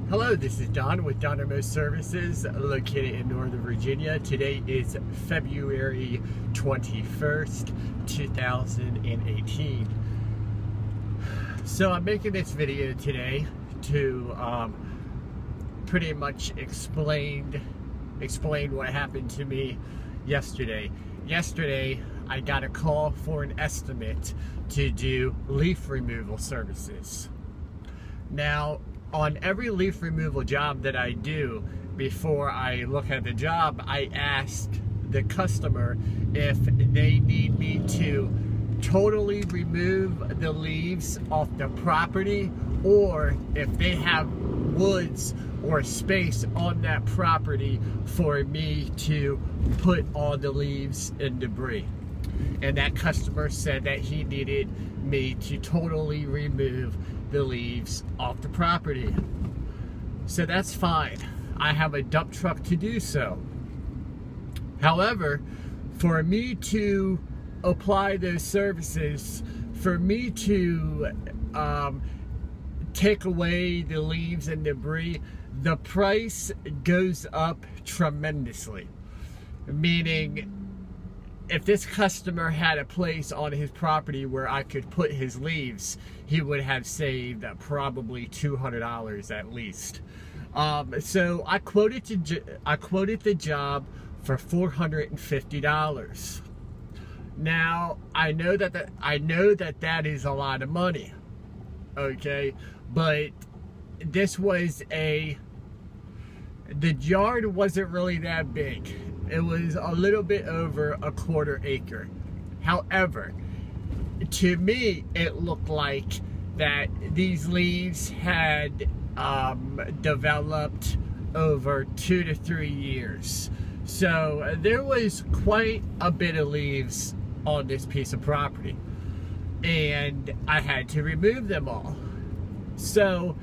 Hello, this is Don with Don Remote Services located in Northern Virginia. Today is February 21st, 2018. So I'm making this video today to pretty much explain what happened to me yesterday. Yesterday, I got a call for an estimate to do leaf removal services. Now, on every leaf removal job that I do, before I look at the job, I ask the customer if they need me to totally remove the leaves off the property, or if they have woods or space on that property for me to put all the leaves and debris. And that customer said that he needed me to totally remove the leaves off the property. So that's fine. I have a dump truck to do so. However, for me to apply those services, for me to take away the leaves and debris, the price goes up tremendously. Meaning, if this customer had a place on his property where I could put his leaves, he would have saved probably $200 at least. So I quoted the job for $450. Now I know that is a lot of money, okay, but this was the yard wasn't really that big. It was a little bit over a quarter acre. However, to me, it looked like that these leaves had developed over 2 to 3 years. So there was quite a bit of leaves on this piece of property, and I had to remove them all. So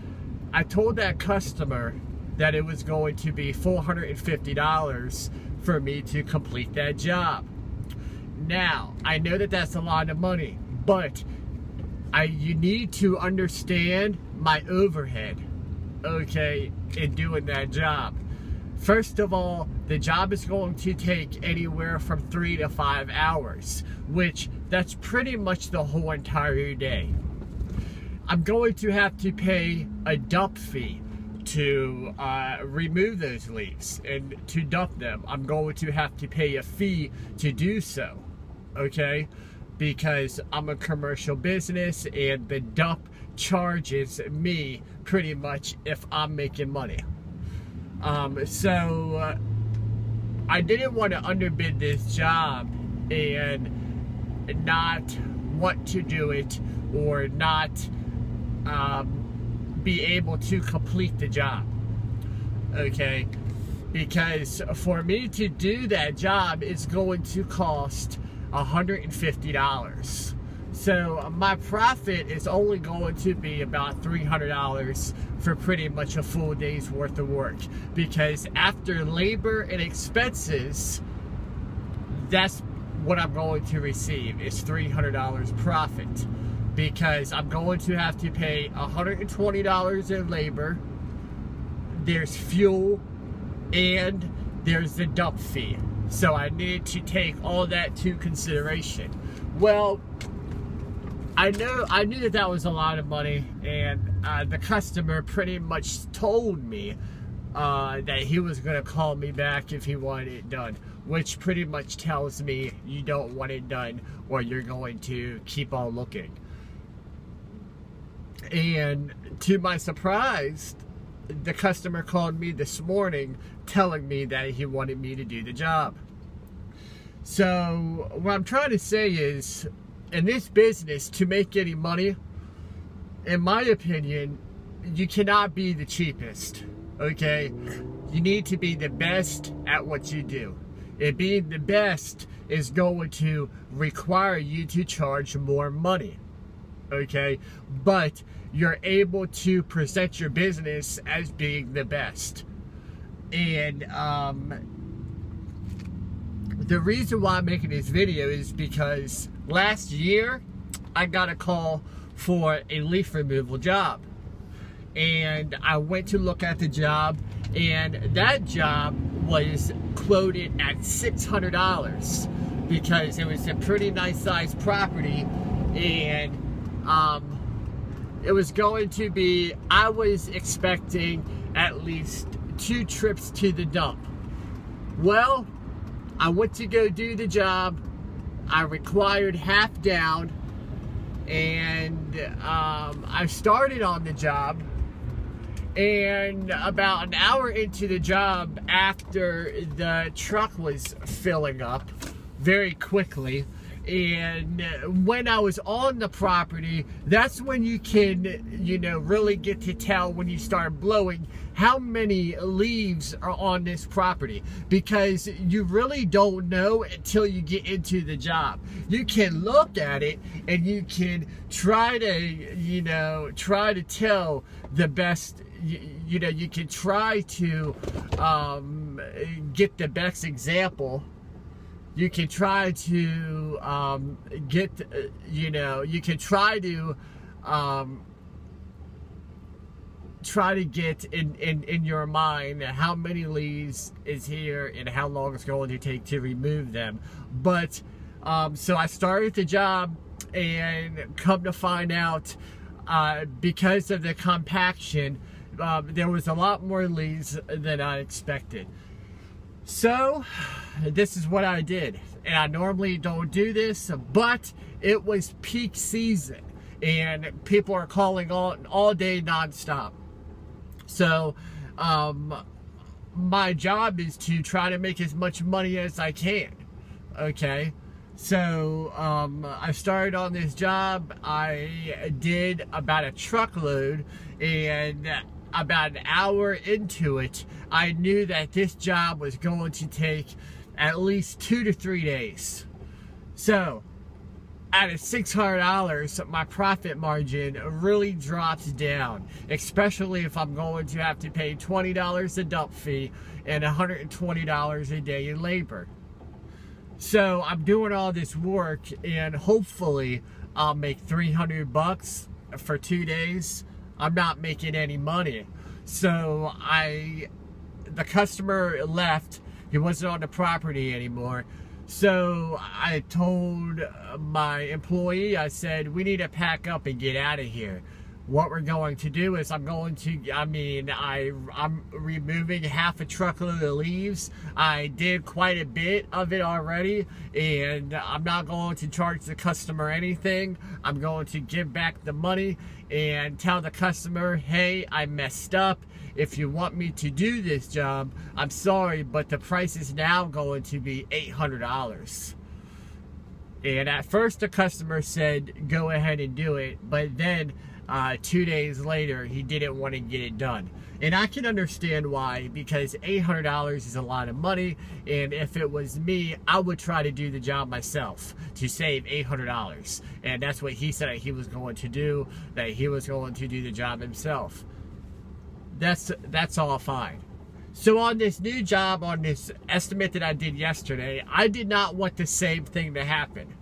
I told that customer that it was going to be $450 for me to complete that job. Now, I know that that's a lot of money, but you need to understand my overhead, okay, in doing that job. First of all, the job is going to take anywhere from 3 to 5 hours, which that's pretty much the whole entire day. I'm going to have to pay a dump fee to remove those leaves, and to dump them I'm going to have to pay a fee to do so, okay, because I'm a commercial business and the dump charges me pretty much if I'm making money. So I didn't want to underbid this job and not want to do it, or not be able to complete the job, okay, because for me to do that job, it's going to cost $150. So my profit is only going to be about $300 for pretty much a full day's worth of work, because after labor and expenses, that's what I'm going to receive, is $300 profit. Because I'm going to have to pay $120 in labor, there's fuel, and there's the dump fee. So I need to take all that to consideration. Well, I knew that was a lot of money, and the customer pretty much told me that he was going to call me back if he wanted it done, which pretty much tells me you don't want it done, or you're going to keep on looking. And to my surprise, the customer called me this morning telling me that he wanted me to do the job. So what I'm trying to say is, in this business, to make any money, in my opinion, you cannot be the cheapest, okay? You need to be the best at what you do. And being the best is going to require you to charge more money, okay? But you're able to present your business as being the best. And the reason why I'm making this video is because last year I got a call for a leaf removal job. and I went to look at the job, and that job was quoted at $600 because it was a pretty nice sized property, and it was going to be, I was expecting at least 2 trips to the dump. Well, I went to go do the job. I required half down, and I started on the job, and about an hour into the job, after the truck was filling up very quickly, and when I was on the property, that's when you can, you know, really get to tell when you start blowing how many leaves are on this property, because you really don't know until you get into the job. You can look at it and you can try to, you know, try to tell the best, you know, you can try to get the best example. You can try to get, you know, you can try to get in your mind how many leaves is here and how long it's going to take to remove them. But so I started the job, and come to find out, because of the compaction, there was a lot more leaves than I expected. So this is what I did, and I normally don't do this, but it was peak season and people are calling all day nonstop. So my job is to try to make as much money as I can. Okay, so I started on this job. I did about a truckload, and about an hour into it, I knew that this job was going to take at least 2 to 3 days. So at $600, my profit margin really drops down, especially if I'm going to have to pay $20 a dump fee and $120 a day in labor. So I'm doing all this work, and hopefully I'll make 300 bucks for 2 days. I'm not making any money. So the customer left. He wasn't on the property anymore. So I told my employee, I said, we need to pack up and get out of here. What we're going to do is I'm removing half a truckload of leaves. I did quite a bit of it already, and I'm not going to charge the customer anything. I'm going to give back the money and tell the customer, hey, I messed up. If you want me to do this job, I'm sorry, but the price is now going to be $800. And at first the customer said, go ahead and do it, but then 2 days later, he didn't want to get it done. And I can understand why, because $800 is a lot of money, and if it was me, I would try to do the job myself to save $800. And that's what he said he was going to do, that he was going to do the job himself. That's all fine. So on this new job, on this estimate that I did yesterday, I did not want the same thing to happen.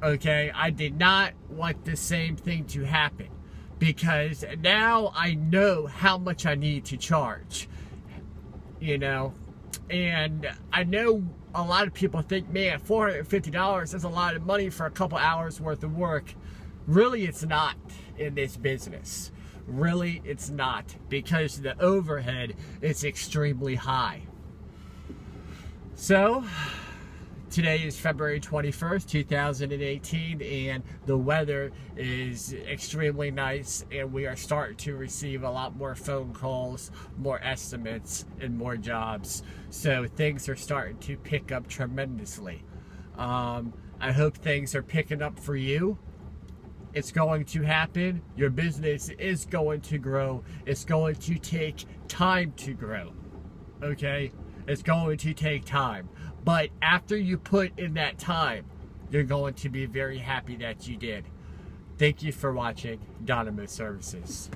Okay, I did not want the same thing to happen, because now I know how much I need to charge, you know, and I know a lot of people think, man, $450 is a lot of money for a couple hours worth of work. Really, it's not in this business. Really, it's not, because the overhead is extremely high. So today is February 21st, 2018, and the weather is extremely nice, and we are starting to receive a lot more phone calls, more estimates, and more jobs. So things are starting to pick up tremendously. I hope things are picking up for you. It's going to happen. Your business is going to grow. It's going to take time to grow. Okay? It's going to take time. But after you put in that time, you're going to be very happy that you did. Thank you for watching Dynamo Services.